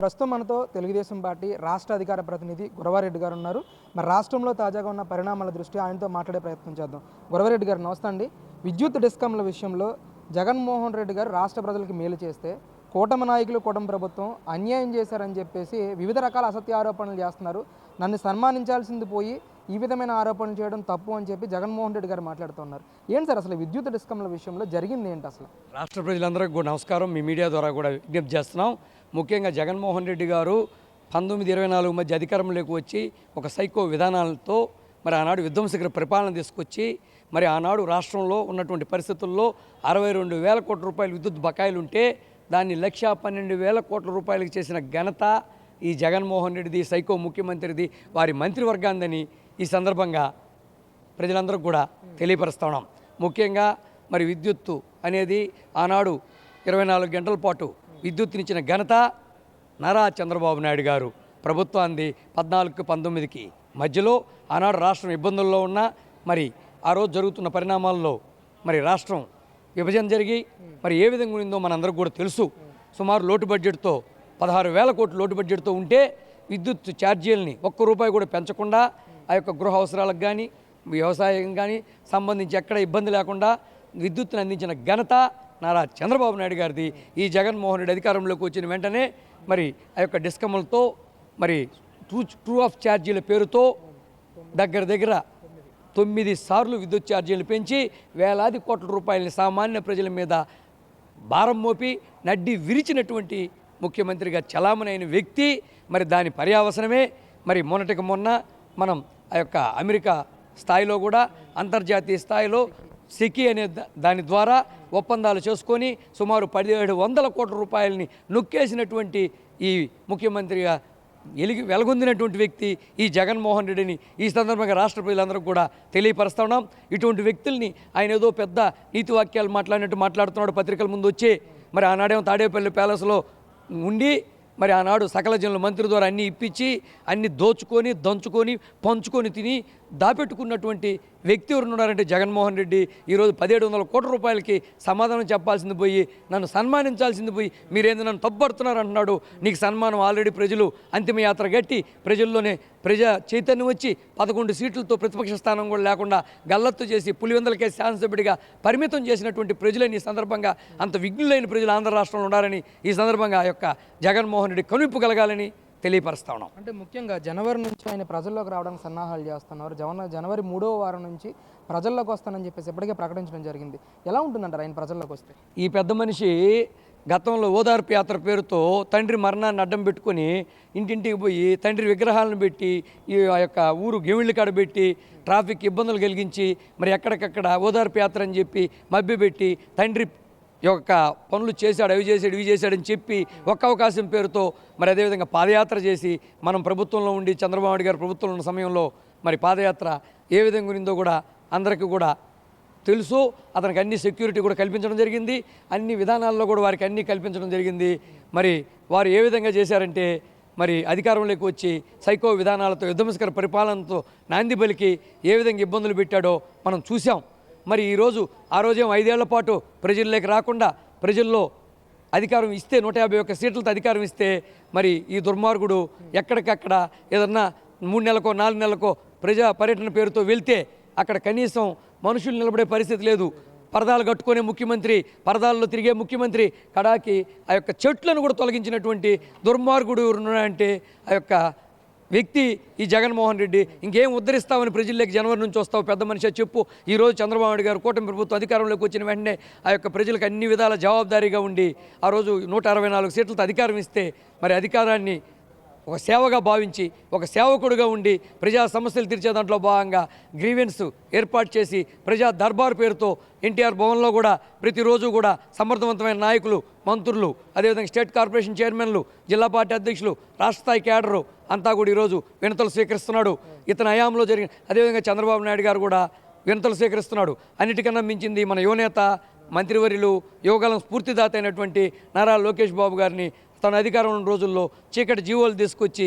ప్రస్తుతం మనతో తెలుగుదేశం పార్టీ రాష్ట్ర అధికార ప్రతినిధి గురవారెడ్డి గారు ఉన్నారు. మరి రాష్ట్రంలో తాజాగా ఉన్న పరిణామాల దృష్ట్యా ఆయనతో మాట్లాడే ప్రయత్నం చేద్దాం. గురవారెడ్డి గారు నమస్తే అండి. విద్యుత్ డిస్కంల విషయంలో జగన్మోహన్ రెడ్డి గారు రాష్ట్ర ప్రజలకు మేలు చేస్తే కూటమి నాయకులు కూటమి ప్రభుత్వం అన్యాయం చేశారని చెప్పేసి వివిధ రకాల అసత్య ఆరోపణలు చేస్తున్నారు. నన్ను సన్మానించాల్సింది పోయి ఈ విధమైన ఆరోపణలు చేయడం తప్పు అని చెప్పి జగన్మోహన్ రెడ్డి గారు మాట్లాడుతున్నారు. ఏంటి సార్ అసలు విద్యుత్ డిస్కంల విషయంలో జరిగింది ఏంటి? అసలు రాష్ట్ర ప్రజలందరికీ కూడా నమస్కారం. మీ మీడియా ద్వారా కూడా విజ్ఞప్తి చేస్తున్నాం. ముఖ్యంగా జగన్మోహన్ రెడ్డి గారు 1924 మధ్య అధికారంలోకి వచ్చి ఒక సైకో విధానాలతో మరి ఆనాడు విధ్వంసకర పరిపాలన తీసుకొచ్చి మరి ఆనాడు రాష్ట్రంలో ఉన్నటువంటి పరిస్థితుల్లో 62,000 కోట్ల రూపాయలు విద్యుత్ బకాయిలు ఉంటే దాన్ని 1,12,000 కోట్ల రూపాయలకు చేసిన ఘనత ఈ జగన్మోహన్ రెడ్డిది, సైకో ముఖ్యమంత్రిది, వారి మంత్రివర్గాందని ఈ సందర్భంగా ప్రజలందరూ కూడా తెలియపరుస్తున్నాం. ముఖ్యంగా మరి విద్యుత్తు అనేది ఆనాడు 24 గంటల పాటు విద్యుత్తునిచ్చిన ఘనత నారా చంద్రబాబు నాయుడు గారు ప్రభుత్వాన్ని 14-19కి మధ్యలో ఆనాడు రాష్ట్రం ఇబ్బందుల్లో ఉన్న మరి ఆ రోజు జరుగుతున్న పరిణామాల్లో మరి రాష్ట్రం విభజన జరిగి మరి ఏ విధంగా ఉందో మనందరికీ కూడా తెలుసు. సుమారు లోటు బడ్జెట్తో 16,000 కోట్ల లోటు బడ్జెట్తో ఉంటే విద్యుత్ ఛార్జీలని ఒక్క రూపాయి కూడా పెంచకుండా ఆ యొక్క గృహ అవసరాలకు కానీ వ్యవసాయం కానీ సంబంధించి ఎక్కడ ఇబ్బంది లేకుండా విద్యుత్తును అందించిన ఘనత నారా చంద్రబాబు నాయుడు గారిది. ఈ జగన్మోహన్ రెడ్డి అధికారంలోకి వచ్చిన వెంటనే మరి ఆ యొక్క డిస్కమ్లతో మరి ట్రూ ఆఫ్ ఛార్జీల పేరుతో దగ్గర 9 సార్లు విద్యుత్ ఛార్జీలు పెంచి వేలాది కోట్ల రూపాయలని సామాన్య ప్రజల మీద భారం మోపి నడ్డి విరిచినటువంటి ముఖ్యమంత్రిగా చలామణైన వ్యక్తి. మరి దాని పర్యావసనమే మరి మొన్నటికి మొన్న మనం ఆ యొక్క అమెరికా స్థాయిలో కూడా అంతర్జాతీయ స్థాయిలో సెకీ అనే దాని ద్వారా ఒప్పందాలు చేసుకొని సుమారు 1,700 కోట్ల రూపాయలని నొక్కేసినటువంటి ఈ ముఖ్యమంత్రిగా వెలగొందినటువంటి వ్యక్తి ఈ జగన్మోహన్ రెడ్డిని ఈ సందర్భంగా రాష్ట్ర ప్రజలందరూ కూడా తెలియపరుస్తా ఉన్నాం. ఇటువంటి వ్యక్తుల్ని ఆయన ఏదో పెద్ద నీతి వాక్యాలు మాట్లాడినట్టు మాట్లాడుతున్నాడు పత్రికల ముందు వచ్చి. మరి ఆనాడేమో తాడేపల్లి ప్యాలెస్లో ఉండి మరి ఆనాడు సకల జనుల మంత్రి ద్వారా అన్నీ ఇప్పించి అన్నీ దోచుకొని దంచుకొని పంచుకొని తిని దాపెట్టుకున్నటువంటి వ్యక్తి ఎవరు ఉన్నారంటే జగన్మోహన్ రెడ్డి. ఈరోజు 1,700 కోట్ల రూపాయలకి సమాధానం చెప్పాల్సింది పోయి నన్ను సన్మానించాల్సింది పోయి మీరేందో నన్ను తప్పుపడుతున్నారు అంటున్నాడు. నీకు సన్మానం ఆల్రెడీ ప్రజలు అంతిమయాత్ర గట్టి ప్రజల్లోనే ప్రజా చైతన్యం వచ్చి 11 సీట్లతో ప్రతిపక్ష స్థానం కూడా లేకుండా గల్లత్తు చేసి పులివెందులకే శాసనసభ్యుడిగా పరిమితం చేసినటువంటి ప్రజలని ఈ సందర్భంగా అంత విఘ్నులైన ప్రజలు ఆంధ్ర రాష్ట్రంలో ఉండాలని ఈ సందర్భంగా ఆ యొక్క జగన్మోహన్ రెడ్డి కనువిప్పు కలగాలని తెలియపరుస్తా ఉన్నాం. అంటే ముఖ్యంగా జనవరి నుంచి ఆయన ప్రజల్లోకి రావడానికి సన్నాహాలు చేస్తున్నారు. జనవరి 3వ వారం నుంచి ప్రజల్లోకి వస్తానని చెప్పేసి ఇప్పటికే ప్రకటించడం జరిగింది. ఎలా ఉంటుందంటారు ఆయన ప్రజల్లోకి వస్తే? ఈ పెద్ద మనిషి గతంలో ఓదార్పు యాత్ర పేరుతో తండ్రి మరణాన్ని అడ్డం పెట్టుకుని ఇంటింటికి పోయి తండ్రి విగ్రహాలను పెట్టి ఈ యొక్క ఊరు గెమిళ్ళు కాడబెట్టి ట్రాఫిక్ ఇబ్బందులు కలిగించి మరి ఎక్కడికక్కడ ఓదార్పు యాత్ర అని చెప్పి మభ్యపెట్టి తండ్రి యొక్క పనులు చేశాడు, అవి చేశాడు, ఇవి చేశాడని చెప్పి ఒక్క అవకాశం పేరుతో మరి అదేవిధంగా పాదయాత్ర చేసి మనం ప్రభుత్వంలో ఉండి చంద్రబాబు నాయుడు గారు ప్రభుత్వంలో ఉన్న సమయంలో మరి పాదయాత్ర ఏ విధంగా ఉందో కూడా అందరికీ కూడా తెలుసు. అతనికి అన్ని సెక్యూరిటీ కూడా కల్పించడం జరిగింది. అన్ని విధానాల్లో కూడా వారికి అన్నీ కల్పించడం జరిగింది. మరి వారు ఏ విధంగా చేశారంటే మరి అధికారంలోకి వచ్చి సైకో విధానాలతో విధ్వంసకర పరిపాలనతో నాంది పలికి ఏ విధంగా ఇబ్బందులు పెట్టాడో మనం చూసాం. మరి ఈరోజు ఆ రోజేమో 5 ఏళ్ల పాటు ప్రజల్లోకి రాకుండా ప్రజల్లో అధికారం ఇస్తే 151 సీట్లతో అధికారం ఇస్తే మరి ఈ దుర్మార్గుడు ఎక్కడికక్కడ ఏదన్నా 3 నెలలకో 4 నెలలకో ప్రజా పర్యటన పేరుతో వెళ్తే అక్కడ కనీసం మనుషులు నిలబడే పరిస్థితి లేదు. పరదాలు కట్టుకునే ముఖ్యమంత్రి, పరదాల్లో తిరిగే ముఖ్యమంత్రి కడాకి ఆ యొక్క చెట్లను కూడా తొలగించినటువంటి దుర్మార్గుడు అంటే ఆ యొక్క వ్యక్తి ఈ జగన్మోహన్ రెడ్డి. ఇంకేం ఉద్ధరిస్తామని ప్రజల్లోకి జనవరి నుంచి వస్తావు పెద్ద మనిషి చెప్పు. ఈరోజు చంద్రబాబు నాయుడు గారు కూటమి ప్రభుత్వం అధికారంలోకి వచ్చిన వెంటనే ఆ యొక్క ప్రజలకు అన్ని విధాల జవాబుదారీగా ఉండి ఆ రోజు 164 సీట్లతో అధికారం ఇస్తే మరి అధికారాన్ని ఒక సేవగా భావించి ఒక సేవకుడుగా ఉండి ప్రజా సమస్యలు తీర్చే దాంట్లో భాగంగా గ్రీవెన్స్ ఏర్పాటు చేసి ప్రజా దర్బార్ పేరుతో ఎన్టీఆర్ భవన్లో కూడా ప్రతిరోజు కూడా సమర్థవంతమైన నాయకులు, మంత్రులు, అదేవిధంగా స్టేట్ కార్పొరేషన్ చైర్మన్లు, జిల్లా పార్టీ అధ్యక్షులు, రాష్ట్ర స్థాయి క్యాడరు అంతా కూడా ఈరోజు వినతులు స్వీకరిస్తున్నాడు. ఇతని హయాంలో జరిగిన అదేవిధంగా చంద్రబాబు నాయుడు గారు కూడా వినతులు స్వీకరిస్తున్నాడు. అన్నిటికన్నా మించింది మన యువనేత మంత్రివర్యులు యువకాలం స్ఫూర్తిదాత అయినటువంటి నారా లోకేష్ బాబు గారిని తన అధికారం ఉన్న రోజుల్లో చీకటి జీవోలు తీసుకొచ్చి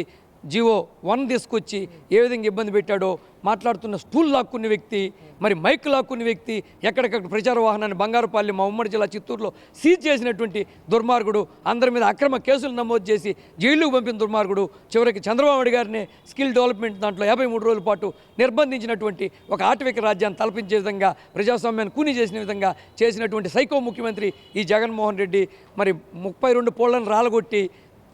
జీవో 1 తీసుకొచ్చి ఏ విధంగా ఇబ్బంది పెట్టాడో మాట్లాడుతున్న స్టూల్ లాక్కున్న వ్యక్తి, మరి మైక్ లాక్కున్న వ్యక్తి, ఎక్కడికక్కడ ప్రచార వాహనాన్ని బంగారుపల్లి మా ఉమ్మడి జిల్లా చిత్తూరులో సీజ్ చేసినటువంటి దుర్మార్గుడు, అందరి మీద అక్రమ కేసులు నమోదు చేసి జైలుకు పంపిన దుర్మార్గుడు, చివరికి చంద్రబాబు నాయుడు గారిని స్కిల్ డెవలప్మెంట్ దాంట్లో 53 రోజుల పాటు నిర్బంధించినటువంటి ఒక ఆటవిక రాజ్యాన్ని తలపించే విధంగా ప్రజాస్వామ్యాన్ని కూని చేసిన విధంగా చేసినటువంటి సైకో ముఖ్యమంత్రి ఈ జగన్మోహన్ రెడ్డి. మరి 32 పోళ్లను రాలగొట్టి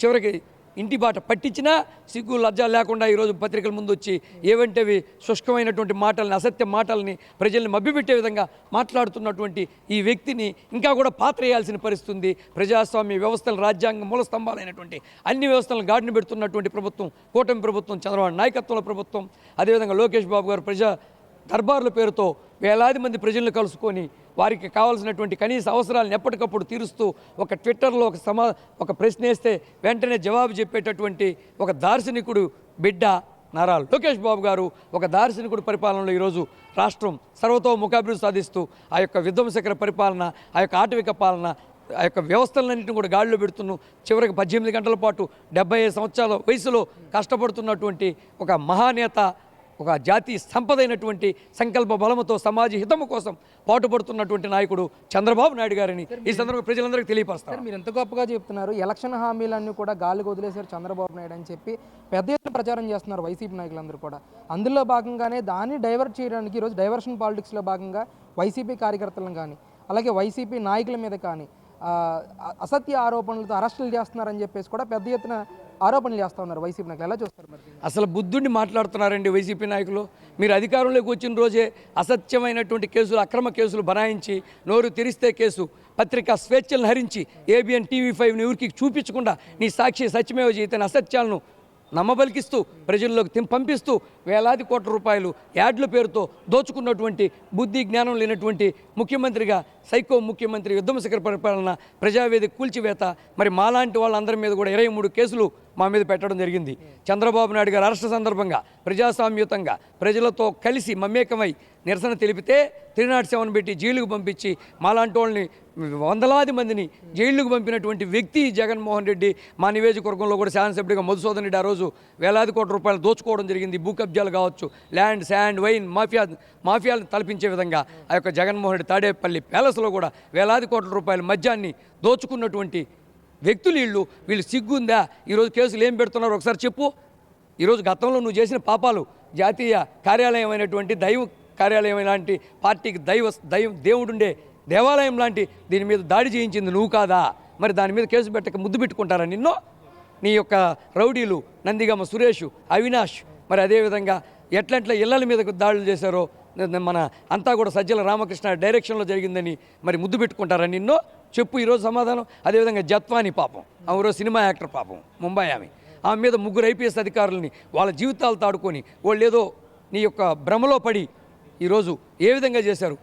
చివరికి ఇంటి బాట పట్టించినా సిగ్గు లజ్జ లేకుండా ఈరోజు పత్రికల ముందు వచ్చి ఏవంటేవి శుష్కమైనటువంటి మాటల్ని, అసత్య మాటల్ని ప్రజల్ని మభ్యపెట్టే విధంగా మాట్లాడుతున్నటువంటి ఈ వ్యక్తిని ఇంకా కూడా పాత్ర వేయాల్సిన పరిస్థితి ఉంది. ప్రజాస్వామ్య వ్యవస్థలు, రాజ్యాంగ మూల స్తంభాలైనటువంటి అన్ని వ్యవస్థలను గాడిన పెడుతున్నటువంటి ప్రభుత్వం కూటమి ప్రభుత్వం, చంద్రబాబు నాయకత్వంలో ప్రభుత్వం, అదేవిధంగా లోకేష్ బాబు గారు ప్రజా దర్బార్ల పేరుతో వేలాది మంది ప్రజలను కలుసుకొని వారికి కావాల్సినటువంటి కనీస అవసరాలను ఎప్పటికప్పుడు తీరుస్తూ ఒక ట్విట్టర్లో ఒక ప్రశ్న వేస్తే వెంటనే జవాబు చెప్పేటటువంటి ఒక దార్శనికుడు బిడ్డ నారా లోకేష్ బాబు గారు ఒక దార్శనికుడు పరిపాలనలో ఈరోజు రాష్ట్రం సర్వతోముఖాభివృద్ధి సాధిస్తూ ఆ యొక్క విధ్వంసకర పరిపాలన, ఆ యొక్క ఆటవిక పాలన, ఆ యొక్క వ్యవస్థలన్నింటినీ కూడా గాడిలో పెడుతున్నాం. చివరికి 18 గంటల పాటు 75 సంవత్సరాల వయసులో కష్టపడుతున్నటువంటి ఒక మహానేత, ఒక జాతి సంపదైనటువంటి సంకల్ప బలముతో సమాజ హితము కోసం పాటుపడుతున్నటువంటి నాయకుడు చంద్రబాబు నాయుడు గారిని ఈ సందర్భంగా ప్రజలందరికీ తెలియపరుస్తారు. మీరు ఎంత గొప్పగా చెప్తున్నారు. ఎలక్షన్ హామీలన్నీ కూడా గాలికి వదిలేశారు చంద్రబాబు నాయుడు అని చెప్పి పెద్ద ఎత్తున ప్రచారం చేస్తున్నారు వైసీపీ నాయకులందరూ కూడా. అందులో భాగంగానే దాన్ని డైవర్ట్ చేయడానికి ఈరోజు డైవర్షన్ పాలిటిక్స్లో భాగంగా వైసీపీ కార్యకర్తలను కానీ అలాగే వైసీపీ నాయకుల మీద కానీ అసత్య ఆరోపణలతో అరెస్టులు చేస్తున్నారని చెప్పేసి కూడా పెద్ద ఎత్తున ఆరోపణలు చేస్తూ ఉన్నారు వైసీపీ నాయకులు. ఎలా చూస్తారు మరి? అసలు బుద్ధుడిని మాట్లాడుతున్నారండి వైసీపీ నాయకులు. మీరు అధికారంలోకి వచ్చిన రోజే అసత్యమైనటువంటి కేసులు, అక్రమ కేసులు బనాయించి నోరు తెరిస్తే కేసు, పత్రికా స్వేచ్ఛలను హరించి ఏబిఎన్ TV5 ఊరికి చూపించకుండా నీ సాక్షి సత్యమేవ జయతని అసత్యాలను నమ్మబలికిస్తూ ప్రజల్లోకి పంపిస్తూ వేలాది కోట్ల రూపాయలు యాడ్ల పేరుతో దోచుకున్నటువంటి బుద్ధి జ్ఞానం లేనటువంటి ముఖ్యమంత్రిగా సైకో ముఖ్యమంత్రి, విధ్వంసకర పరిపాలన, ప్రజావేదిక కూల్చివేత, మరి మాలాంటి వాళ్ళందరి మీద కూడా 23 కేసులు మా మీద పెట్టడం జరిగింది. చంద్రబాబు నాయుడు గారు అరెస్టు సందర్భంగా ప్రజాస్వామ్యుతంగా ప్రజలతో కలిసి మమేకమై నిరసన తెలిపితే 307 పెట్టి జైలుకు పంపించి మాలాంటి వాళ్ళని వందలాది మందిని జైలుకు పంపినటువంటి వ్యక్తి జగన్మోహన్ రెడ్డి. మా నియోజకవర్గంలో కూడా శాసనసభ్యుడిగా మధుసూదన్ రెడ్డి ఆ రోజు వేలాది కోట్ల రూపాయలు దోచుకోవడం జరిగింది. భూ కబ్జాలు కావచ్చు, ల్యాండ్, శాండ్, వైన్ మాఫియాలను తలపించే విధంగా ఆ యొక్క జగన్మోహన్ రెడ్డి తాడేపల్లి ప్యాలెస్లో కూడా వేలాది కోట్ల రూపాయల మద్యాన్ని దోచుకున్నటువంటి వ్యక్తులు వీళ్ళు సిగ్గుందా? ఈరోజు కేసులు ఏం పెడుతున్నారు ఒకసారి చెప్పు. ఈరోజు గతంలో నువ్వు చేసిన పాపాలు, జాతీయ కార్యాలయం అయినటువంటి దైవ కార్యాలయం లాంటి పార్టీకి దేవుడుండే దేవాలయం లాంటి దీని మీద దాడి చేయించింది నువ్వు కాదా? మరి దాని మీద కేసు పెట్టక ముద్దు పెట్టుకుంటారా నిన్నో? నీ యొక్క రౌడీలు నందిగామ సురేష్, అవినాష్, మరి అదేవిధంగా ఎట్లా ఇళ్ల మీద దాడులు చేశారో మన అంతా కూడా సజ్జల రామకృష్ణ డైరెక్షన్లో జరిగిందని మరి ముద్దు పెట్టుకుంటారా నిన్నో? చెప్పు ఈరోజు సమాధానం. అదేవిధంగా జత్వాని పాపం, ఆమె సినిమా యాక్టర్ పాపం, ముంబై ఆమె మీద 3 IPS అధికారులని వాళ్ళ జీవితాలు తాడుకొని వాళ్ళు ఏదో నీ యొక్క భ్రమలో పడి ఈరోజు ఏ విధంగా చేశారు?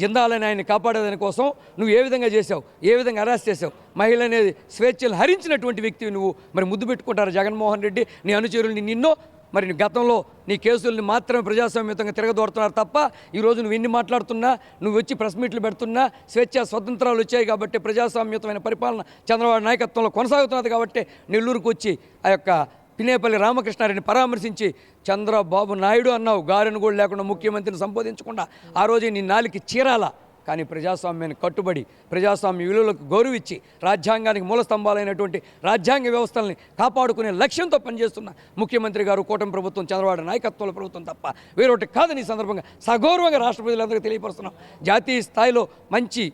జిందాలని ఆయన్ని కాపాడేదాని కోసం నువ్వు ఏ విధంగా చేశావు, ఏ విధంగా అరెస్ట్ చేశావు? మహిళ అనేది స్వేచ్ఛలు హరించినటువంటి వ్యక్తివి నువ్వు. మరి ముద్దు పెట్టుకుంటారు జగన్మోహన్ రెడ్డి నీ అనుచరుల్ని నిన్నో? మరి గతంలో నీ కేసుల్ని మాత్రమే ప్రజాస్వామ్యంగా తిరగదోడుతున్నారు తప్ప ఈరోజు నువ్వు ఎన్ని మాట్లాడుతున్నా, నువ్వు వచ్చి ప్రెస్ మీట్లు పెడుతున్నా స్వేచ్ఛ స్వతంత్రాలు వచ్చాయి కాబట్టి ప్రజాస్వామ్యతమైన పరిపాలన చంద్రబాబు నాయకత్వంలో కొనసాగుతున్నది కాబట్టి నెల్లూరుకు వచ్చి ఆ యొక్క పినేపల్లి రామకృష్ణారెడ్డిని పరామర్శించి చంద్రబాబు నాయుడు అన్నావు. గారెను కూడా లేకుండా ముఖ్యమంత్రిని సంబోధించకుండా ఆ రోజు నీ నాలికి చీరాల. కానీ ప్రజాస్వామ్యాన్ని కట్టుబడి ప్రజాస్వామ్య విలువలకు గౌరవించి రాజ్యాంగానికి మూల స్తంభాలైనటువంటి రాజ్యాంగ వ్యవస్థల్ని కాపాడుకునే లక్ష్యంతో పనిచేస్తున్న ముఖ్యమంత్రి గారు, కూటమి ప్రభుత్వం, చంద్రబాబు నాయకత్వంలో ప్రభుత్వం తప్ప వేరొకటి కాదని ఈ సందర్భంగా సగౌరవంగా రాష్ట్ర ప్రజలందరికీ తెలియపరుస్తున్నాం. జాతీయ స్థాయిలో మంచి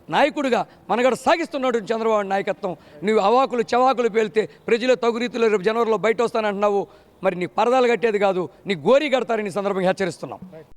నాయకుడిగా మనగడ సాగిస్తున్నాడు చంద్రబాబు నాయకత్వం. నువ్వు అవాకులు చవాకులు పేలితే ప్రజలు తగు రీతిలో రేపు జనవరిలో బయట వస్తానంటున్నావు. మరి నీ పరదాలు కట్టేది కాదు, నీ గోరీ కడతారని ఈ సందర్భంగా హెచ్చరిస్తున్నాం.